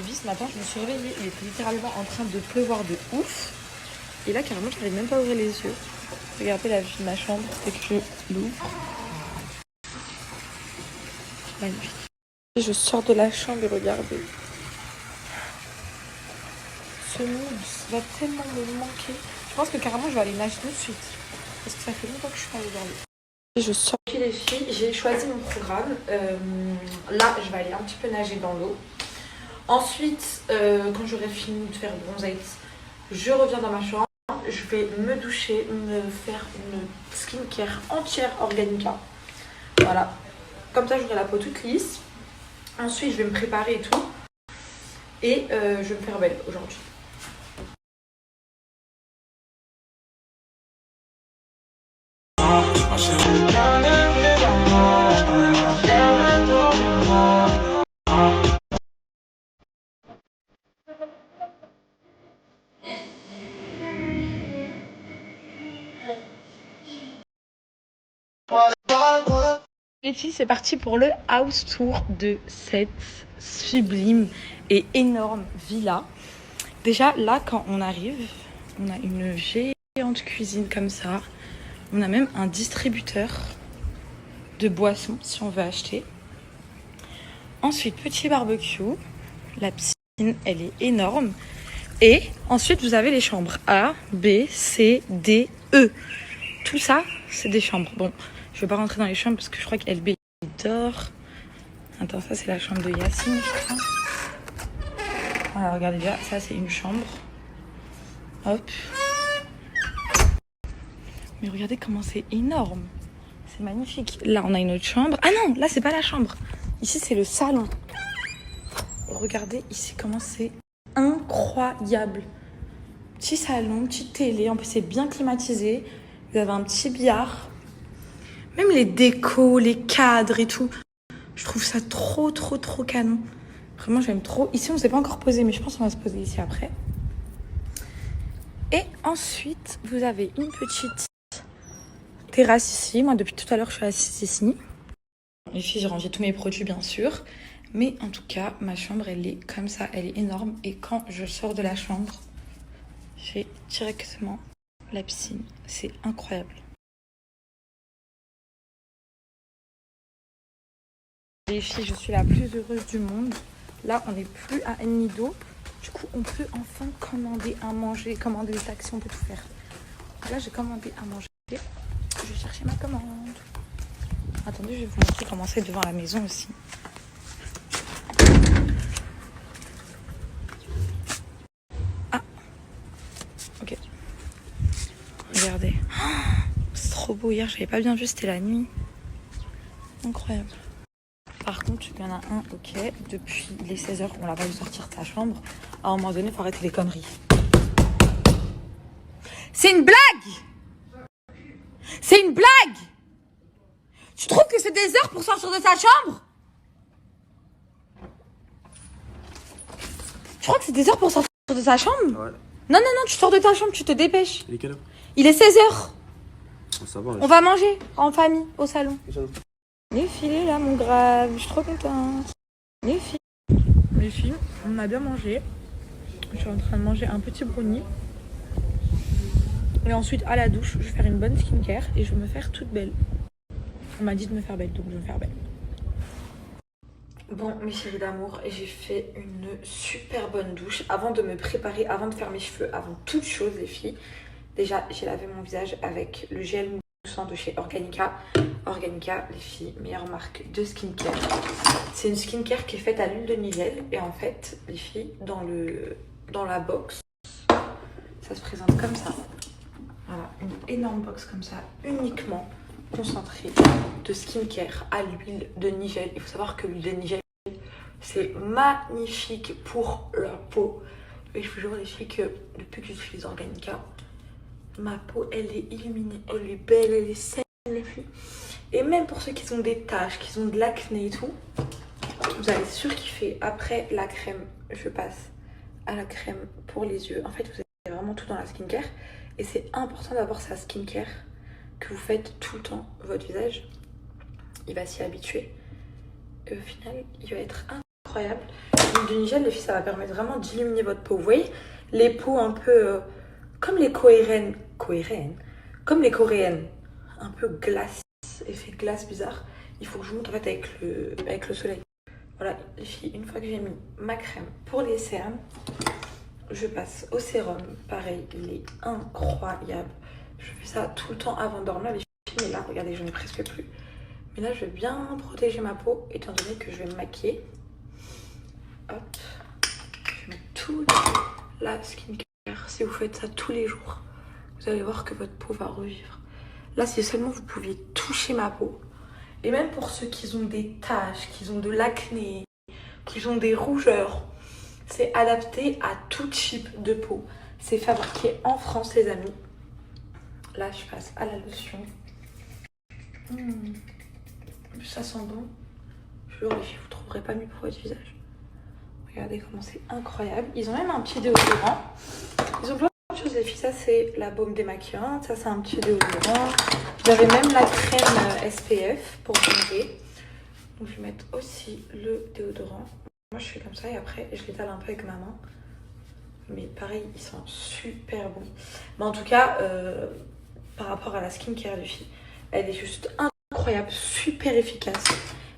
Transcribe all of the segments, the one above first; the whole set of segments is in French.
vie. Ce matin, je me suis réveillée. Il était littéralement en train de pleuvoir de ouf. Et là, carrément, je n'arrive même pas à ouvrir les yeux. Regardez la vue de ma chambre. C'est que je l'ouvre. Magnifique. Et je sors de la chambre et regardez. Ce mood va tellement me manquer. Je pense que carrément, je vais aller nager tout de suite. Parce que ça fait longtemps que je suis pas allée dans l'eau. Je sors. Ok les filles, j'ai choisi mon programme. Là, je vais aller un petit peu nager dans l'eau. Ensuite, quand j'aurai fini de faire bronzette, je reviens dans ma chambre. Je vais me doucher, me faire une skincare entière Organica. Voilà. Comme ça, j'aurai la peau toute lisse. Ensuite, je vais me préparer et tout. Et je vais me faire belle aujourd'hui. Les filles, c'est parti pour le house tour de cette sublime et énorme villa. Déjà, là, quand on arrive, on a une géante cuisine comme ça. On a même un distributeur de boissons si on veut acheter. Ensuite, petit barbecue. La piscine, elle est énorme. Et ensuite, vous avez les chambres A, B, C, D, E. Tout ça, c'est des chambres. Bon, je vais pas rentrer dans les chambres parce que je crois qu'LB dort. Attends, ça c'est la chambre de Yacine, je crois. Voilà, regardez déjà, ça c'est une chambre. Hop. Mais regardez comment c'est énorme. C'est magnifique. Là, on a une autre chambre. Ah non, là c'est pas la chambre. Ici, c'est le salon. Regardez ici comment c'est incroyable. Petit salon, petite télé. En plus, c'est bien climatisé. Vous avez un petit billard. Même les décos, les cadres et tout. Je trouve ça trop canon. Vraiment, j'aime trop. Ici, on ne s'est pas encore posé, mais je pense qu'on va se poser ici après. Et ensuite, vous avez une petite terrasse ici. Moi, depuis tout à l'heure, je suis assise ici. Les filles, j'ai rangé tous mes produits, bien sûr. Mais en tout cas, ma chambre, elle est comme ça. Elle est énorme. Et quand je sors de la chambre, j'ai directement la piscine. C'est incroyable. Les filles, je suis la plus heureuse du monde. Là, on n'est plus à El Nido. Du coup, on peut enfin commander à manger, commander des taxis, on peut tout faire. Là, j'ai commandé à manger. Je vais chercher ma commande. Attendez, je vais vous montrer comment c'est devant la maison aussi. Ah, ok. Regardez. C'est trop beau. Hier, j'avais pas bien vu, c'était la nuit. Incroyable. Par contre, il y en a un, ok, depuis les 16h, on l'a pas vu sortir de sa chambre. À un moment donné, il faut arrêter les conneries. C'est une blague! C'est une blague! Tu trouves que c'est des heures pour sortir de sa chambre? Tu crois que c'est des heures pour sortir de sa chambre? Ouais. Non, tu sors de ta chambre, tu te dépêches. Il est quelle heure? Il est 16h. Oh, ça va, on va manger en famille, au salon. Les filles, là, mon grave, je suis trop contente. Les filles, on a bien mangé. Je suis en train de manger un petit brownie. Et ensuite, à la douche, je vais faire une bonne skincare et je vais me faire toute belle. On m'a dit de me faire belle, donc je vais me faire belle. Bon, mes chéris d'amour, j'ai fait une super bonne douche. Avant de me préparer, avant de faire mes cheveux, avant toute chose, les filles. Déjà, j'ai lavé mon visage avec le gel moussant de chez Organica. Organica, les filles, meilleure marque de skincare. C'est une skincare qui est faite à l'huile de nigel. Et en fait, les filles, dans la box, ça se présente comme ça. Voilà, une énorme box comme ça, uniquement concentrée de skincare à l'huile de nigel. Il faut savoir que l'huile de nigel, c'est magnifique pour la peau. Et je vous jure, les filles, que depuis que j'utilise Organica, ma peau, elle est illuminée, elle est belle, elle est saine, les filles. Et même pour ceux qui ont des taches, qui ont de l'acné et tout, vous allez surkiffer. Après la crème, je passe à la crème pour les yeux. En fait, vous avez vraiment tout dans la skincare. Et c'est important d'avoir sa skincare que vous faites tout le temps. Votre visage, il va s'y habituer. Et au final, il va être incroyable. L'huile de Nigel, les filles, ça va permettre vraiment d'illuminer votre peau. Vous voyez, les peaux un peu comme les coréennes, comme les coréennes, un peu glace, effet glace bizarre. Il faut que je vous montre en fait avec le soleil. Voilà, les filles, une fois que j'ai mis ma crème pour les cernes, je passe au sérum. Pareil, il est incroyable. Je fais ça tout le temps avant de dormir, les filles, mais là, regardez, je n'ai presque plus. Mais là, je vais bien protéger ma peau, étant donné que je vais me maquiller. Hop, je mets tout la skincare. Si vous faites ça tous les jours, vous allez voir que votre peau va revivre. Là, si seulement vous pouviez toucher ma peau, et même pour ceux qui ont des taches, qui ont de l'acné, qui ont des rougeurs, c'est adapté à tout type de peau. C'est fabriqué en France, les amis. Là, je passe à la lotion. Ça sent bon. Je jure, les filles, vous ne trouverez pas mieux pour votre visage. Regardez comment c'est incroyable. Ils ont même un petit déodorant. Ils ont plein de choses, les filles. Ça, c'est la baume démaquillante. Ça, c'est un petit déodorant. Vous avez même la crème SPF pour bronzer. Donc, je vais mettre aussi le déodorant. Moi, je fais comme ça et après, je l'étale un peu avec ma main. Mais pareil, ils sont super bons. Mais en tout cas, par rapport à la skincare de filles, elle est juste incroyable, super efficace.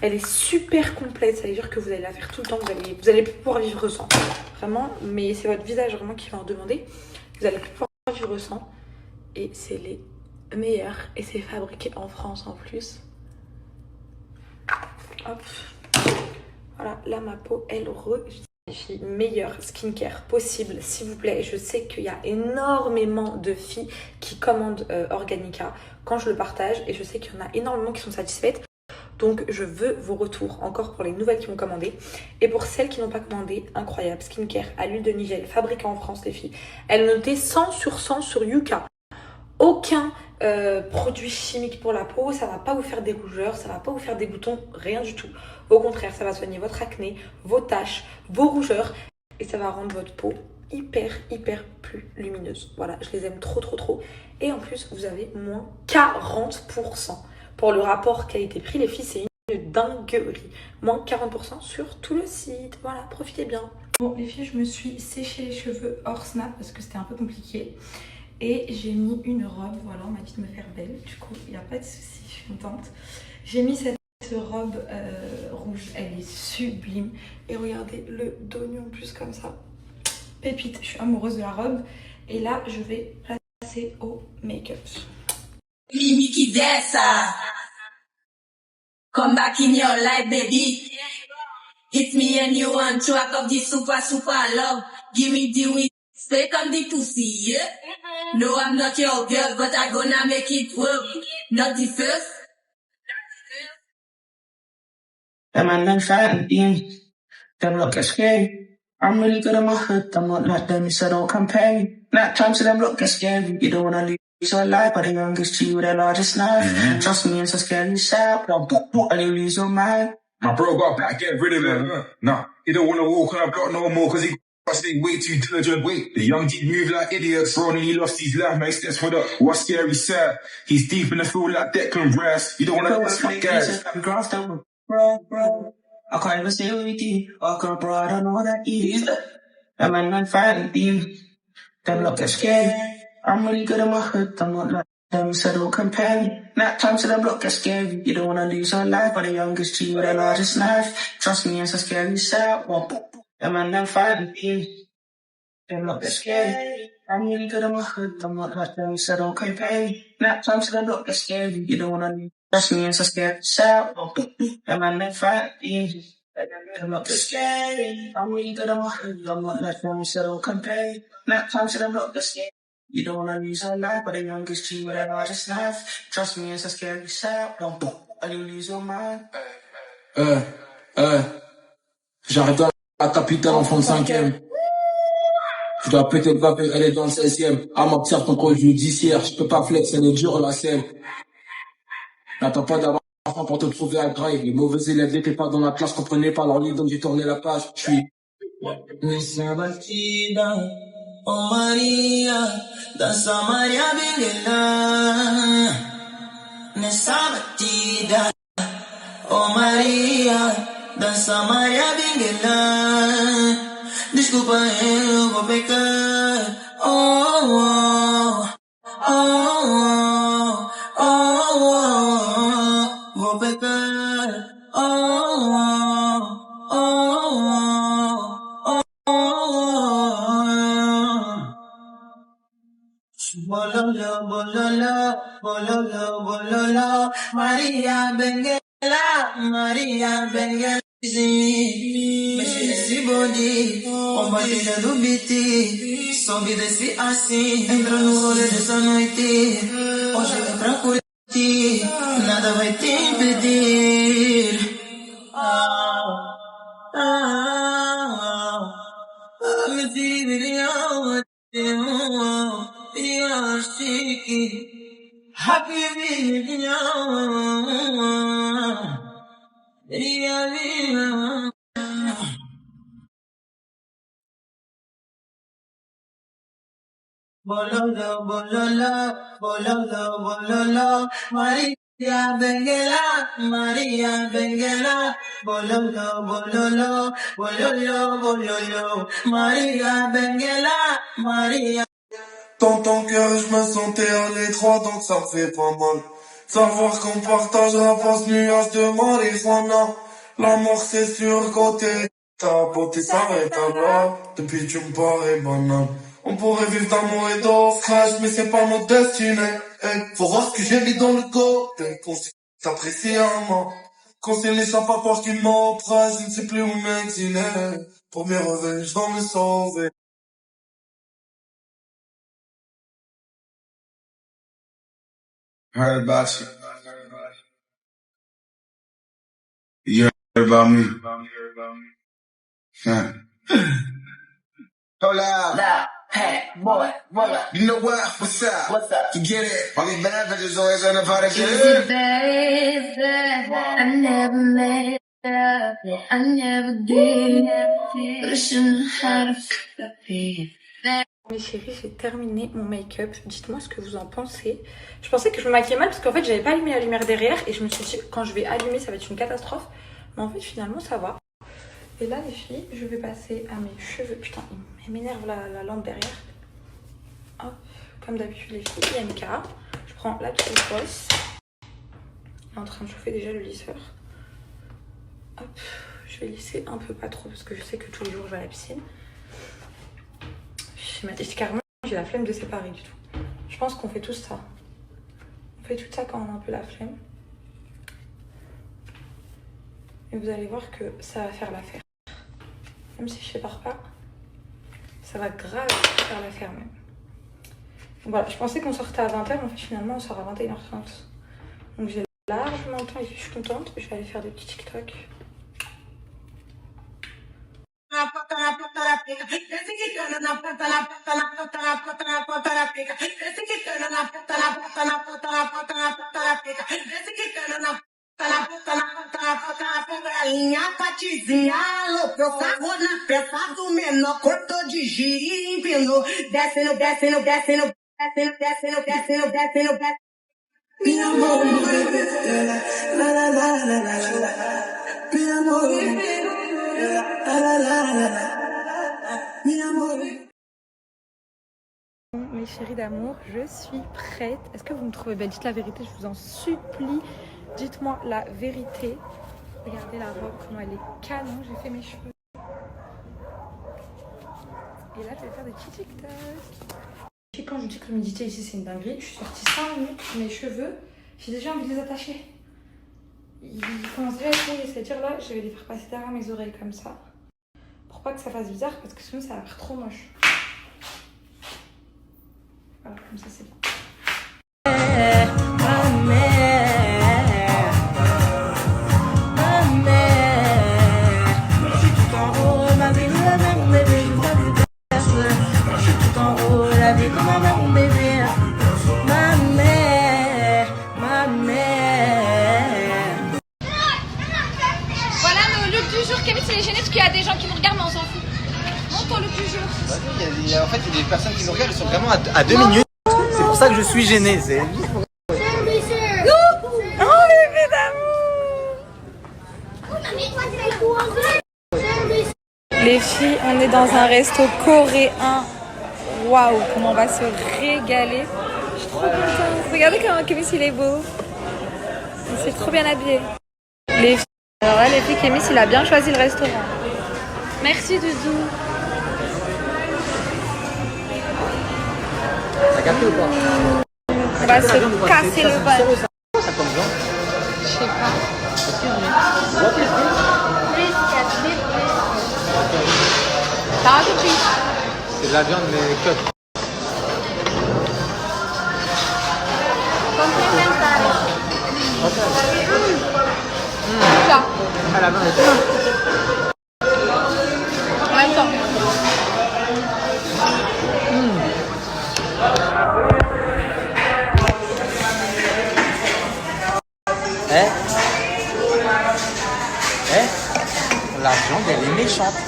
Elle est super complète, ça veut dire que vous allez la faire tout le temps, vous allez pouvoir vivre sans. Vraiment, mais c'est votre visage vraiment qui va en demander. Vous allez pouvoir vivre sans. Et c'est les meilleurs. Et c'est fabriqué en France en plus. Hop. Voilà, là ma peau, elle revit. Meilleure skincare possible, s'il vous plaît. Je sais qu'il y a énormément de filles qui commandent Organica quand je le partage. Et je sais qu'il y en a énormément qui sont satisfaites. Donc je veux vos retours encore pour les nouvelles qui vont commander. Et pour celles qui n'ont pas commandé, incroyable, skincare à l'huile de Nigel, fabriquée en France les filles. Elle est notée 100 sur 100 sur Yuka. Aucun produit chimique pour la peau, ça va pas vous faire des rougeurs, ça va pas vous faire des boutons, rien du tout. Au contraire, ça va soigner votre acné, vos taches, vos rougeurs et ça va rendre votre peau hyper plus lumineuse. Voilà, je les aime trop. Et en plus, vous avez moins 40%. Pour le rapport qualité-prix, les filles, c'est une dinguerie. Moins 40% sur tout le site. Voilà, profitez bien. Bon, les filles, je me suis séché les cheveux hors snap parce que c'était un peu compliqué. Et j'ai mis une robe. Voilà, on m'a dit de me faire belle. Du coup, il n'y a pas de souci, je suis contente. J'ai mis cette robe rouge. Elle est sublime. Et regardez le dos nu en plus comme ça. Pépite, je suis amoureuse de la robe. Et là, je vais passer au make-up. Mimi dessa. Come back in your life, baby. It's me and you on track of this super love. Give me the weed, stay on the pussy, yeah? No, I'm not your girl, but I gonna make it work. Not the first. Them man them fighting, them look scary. I'm really good at my hood, I'm not like them, so don't compare me. Night time to them look scary. You don't wanna lose your life, but the youngest G with the largest knife. Trust me, it's a scary sight, and you lose your mind. My bro got back, get rid of him. Nah, he don't wanna walk on a block no more, cause he way too diligent. Wait, the young G move like idiots, bro, and he lost his life, man. Steps for the what's scary sad. He's deep in the field like Declan Rice. You don't wanna let this fuck guys. Bro. I can't even say with you. Walk up, bro, I don't know what that is. Them man fighting team. Them look scary. I'm really good at my hood, I'm not like them, so don't compare me. Night time to them look scary. You don't wanna lose your life, but the youngest G with the largest knife. Trust me, it's a scary sight. Them man fighting team. Them look scary. I'm really good at my hood, I'm not like them, so don't compare me. Night time to them look scary. You don't wanna lose. Trust me, it's a scary sight. Them man fighting team. Them look scary. I'm really good at my hood, I'm not like them, so don't compare me. Night time to them look scary. You don't wanna lose your life, but the youngest G with the largest knife. Trust me, it's a scary sight. And you lose your mind. J'arrive dans la capitale en 35e. Je dois peut-être vaper, elle est dans le 16e. À m'observe contre le judiciaire, je peux pas flex, elle est dure la scène. N'attends pas d'avoir un enfant pour te trouver à graille. Les mauvais élèves n'étaient pas dans la classe, comprenaient pas leur livre, donc j'ai tourné la page. Je suis Nessa batida, oh Maria, dança Maria Belena. Nessa batida, oh Maria, dança Maria Benguela. Desculpa, eu vou pecar. Oh, oh, oh, oh, oh, oh, oh, vou pecar. Oh, oh, oh, oh, oh. Bololo, bololo, bololo, bololo, Maria Benguela, Maria Benguela. Mexe nesse body, compartilha do beat, sobe e desce assim, entra no rolê dessa noite, hoje é pra curtir, nada vai te impedir. Ah, ah, ah, me dividiu, eu chique, happy video. Bololo, bololo, bololo, bololo, Maria Benguela, Maria Benguela, bololo, bololo, bololo, bololo, Maria Benguela, Maria. Dans ton cœur, je me sentais à l'étroit, donc ça me fait pas mal. Savoir qu'on partage la passe nuage de marijuana. L'amour c'est surcoté, ta beauté s'arrête là. Depuis tu me parais banal. On pourrait vivre d'amour et d'eau fraîche, mais c'est pas notre destinée. Hey, faut voir ce que j'ai mis dans le côté, qu'on s'apprécie un moment. Quand c'est l'échappatoire qui m'oppresse, je ne sais plus où m'exiler. Pour mes revers, je dois me sauver. Heard about you. You heard about me. Huh. Hold up. Loud, hey, boy, roll up. You know what? What's up? What's up? Forget it. All these bad bitches always on the party. Easy, baby, I never made up, I never did, but I shouldn't have to. Mes chéris, j'ai terminé mon make-up. Dites-moi ce que vous en pensez. Je pensais que je me maquillais mal parce qu'en fait j'avais pas allumé la lumière derrière et je me suis dit quand je vais allumer ça va être une catastrophe. Mais en fait finalement ça va. Et là les filles, je vais passer à mes cheveux. Putain, il m'énerve la lampe derrière. Hop, comme d'habitude les filles, IMK. Je prends la petite brosse. Il est en train de chauffer déjà le lisseur. Hop, je vais lisser un peu, pas trop parce que je sais que tous les jours je vais à la piscine. Carrément, j'ai la flemme de séparer du tout. Je pense qu'on fait tous ça. On fait tout ça quand on a un peu la flemme. Et vous allez voir que ça va faire l'affaire. Même si je sépare pas, ça va grave faire l'affaire même. Donc voilà, je pensais qu'on sortait à 20h, mais en fait finalement on sort à 21h30. Donc j'ai largement le temps et je suis contente. Je vais aller faire des petits TikTok. Galinha, patizinha, aloprou, sarrou na peça do menor, cortou de giro e empinou, descendo, descendo, descendo, descendo, descendo, descendo, descendo, descendo. Meu amor, la la la la la la la, meu amor, la la la la la, meu amor. Mes chéris d'amour, je suis prête. Est-ce que vous me trouvez belle? Dites la vérité, je vous en supplie. Dites-moi la vérité. Regardez la robe, comment elle est canon. J'ai fait mes cheveux. Et là, je vais faire des petits TikTok. Et quand je dis que l'humidité ici, c'est une dinguerie, je suis sortie 5 minutes, mes cheveux, j'ai déjà envie de les attacher. Ils commencent déjà à essayer. C'est-à-dire là, je vais les faire passer derrière mes oreilles comme ça. Pour pas que ça fasse bizarre, parce que sinon, ça va faire trop moche. Voilà, comme ça, c'est bien. Voilà nos looks du jour. Kevin, c'est les gêné parce qu'il y a des gens qui nous regardent, mais on s'en fout. Montre ton look du jour. En fait, il y a des personnes qui nous regardent, elles sont vraiment à 2 minutes. C'est pour ça que je suis gêné. C'est... Oh, bébé d'amour! Les filles, on est dans un resto coréen. Waouh, comment on va se régaler. Je suis trop contente. Regardez comment Kémis il est beau. Il s'est trop bien habillé. Les filles, alors là, les filles, Kémis il a bien choisi le restaurant. Merci Doudou. T'as capté ou pas? On va se casser le bal. Ça comme genre? Je sais pas. T'as un compris? C'est de la viande mais cut. Ça. Ah, la viande est bien. En même temps. La viande elle est méchante.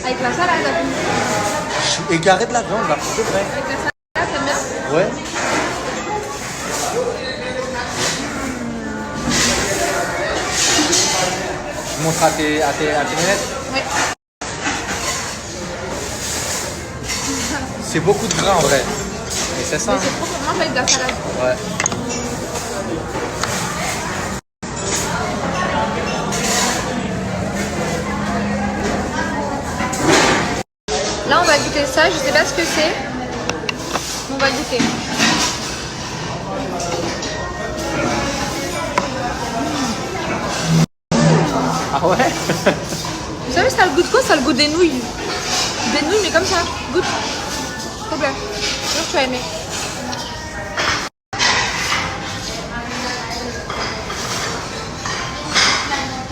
Avec la salade. Je suis égaré de la viande là, pour de vrai. Avec la salade, t'aimes bien? Ouais. Je montre à tes lunettes. Oui. C'est beaucoup de gras en vrai. Mais c'est ça. Mais c'est trop pour moi avec de la salade. Ouais. Là, on va goûter ça. Je sais pas ce que c'est. On va goûter. Ah ouais? Vous savez, ça a le goût de quoi? Ça a le goût des nouilles. Des nouilles, mais comme ça. Goûte. S'il te plaît. Je suis sûre que tu vas aimer.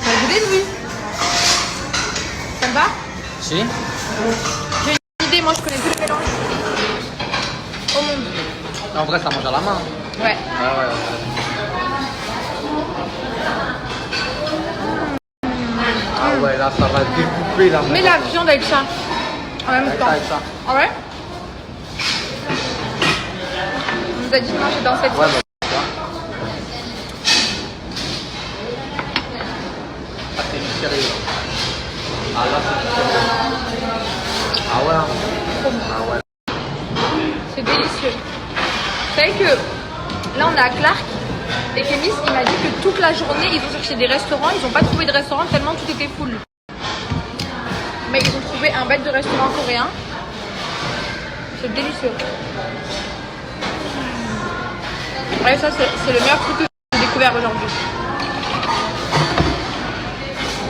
Ça a le goût des nouilles. Ça te va? Si. J'ai une idée. Moi, je connais tous les mélanges au monde. En vrai, ça mange à la main. Ouais. Ah ouais. Ah ouais, là, ça va découper là. Mets la viande avec ça. En même temps. Avec ça. Ah ouais? On nous a dit de manger dans cette Ouais, bah, tu vois. Ah, c'est du sérieux. Ah là, c'est du sérieux. Ah ouais. Ah ouais. C'est délicieux. Vous savez que là on est à Clark et Kémis il m'a dit que toute la journée ils ont cherché des restaurants, ils n'ont pas trouvé de restaurant tellement tout était full. Mais ils ont trouvé un bête de restaurant coréen. C'est délicieux. Ouais, ça c'est le meilleur truc que j'ai découvert aujourd'hui.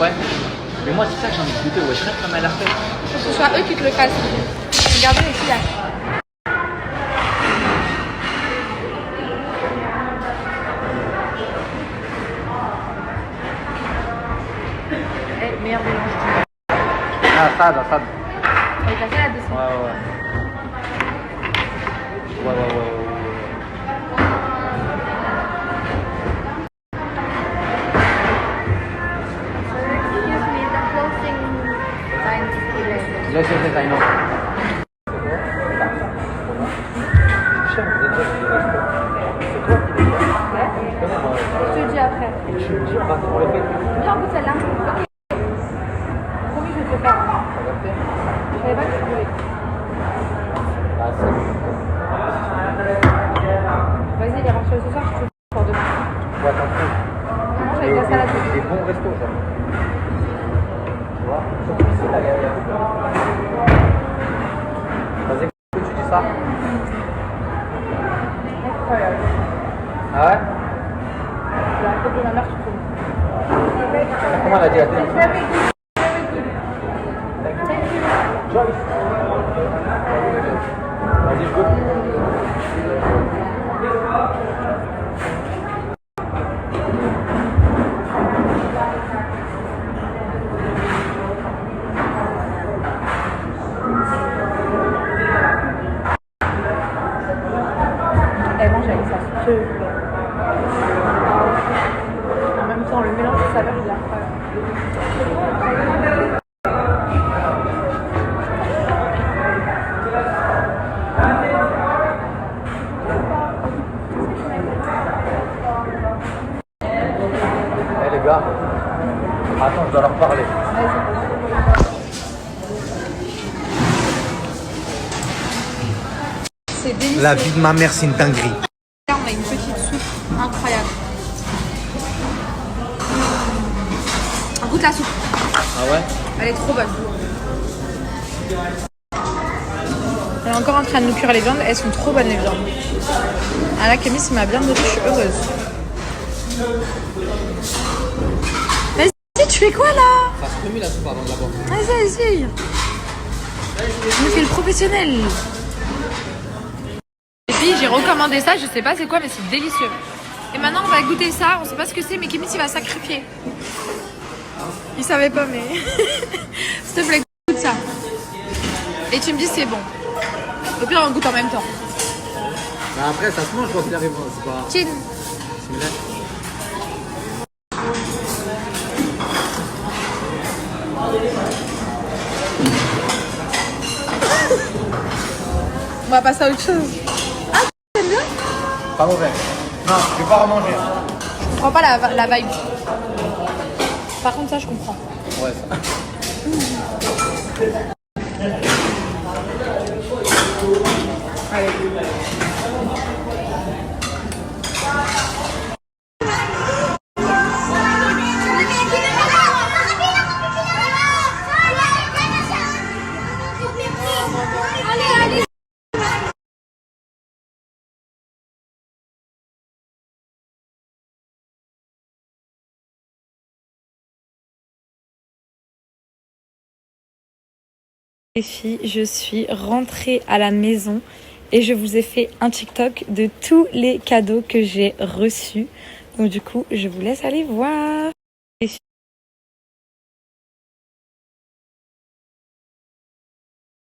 Ouais. Mais moi, c'est ça que j'ai envie de goûter. Ouais, je reste comme elle a fait. Faut que ce soit eux qui te le fassent. Regardez les filles là. Meilleur mélange. Ah, ça. Avec la salade dessus. Ouais. Yes, I know. Je te dis après. Viens, on goûte celle-là. Promis, je vais te le faire. Je savais pas que tu voulais. Vas-y, les ranchers ce soir, je te le fais pour demain. Ouais, t'en prie. On mange avec la salade. Des bons restos, ça. Tu vois? Surtout ici, là, il y a... Vas-y, tu dis ça? Incroyable. Ah ouais? La côte de ma mère, je trouve. Comment elle a dit à tes? Joyce. Vas-y, je goûte. Elle mange avec sa sauce. En même temps, le mélange de saveurs, il est incroyable. Eh les gars, attends, je dois leur parler. C'est délicieux. La vie de ma mère, c'est une dinguerie. Là, on a une petite soupe incroyable. Goûte la soupe. Ah ouais? Elle est trop bonne. Elle est encore en train de nous cuire les viandes. Elles sont trop bonnes les viandes. Ah là, Camille, c'est ma viande de riz. Je suis heureuse. Vas-y, tu fais quoi là? Ça se remue la soupe avant de la boire. Vas-y. Je me fais le professionnel. Et puis j'ai recommandé ça, je sais pas c'est quoi, mais c'est délicieux. Et maintenant on va goûter ça, on sait pas ce que c'est, mais Kémis il va sacrifier. Il savait pas, mais s'il te plaît, goûte ça. Et tu me dis c'est bon. Au pire on goûte en même temps. Bah après ça se mange quand il arrive, c'est pas... Chin. Similaire. On va passer à autre chose. Ah, t'aimes bien? Pas mauvais. Non, je vais pas remanger. Je comprends pas la vibe. Par contre ça je comprends. Ouais, ça. Allez. Les filles, je suis rentrée à la maison et je vous ai fait un TikTok de tous les cadeaux que j'ai reçus. Donc du coup, je vous laisse aller voir.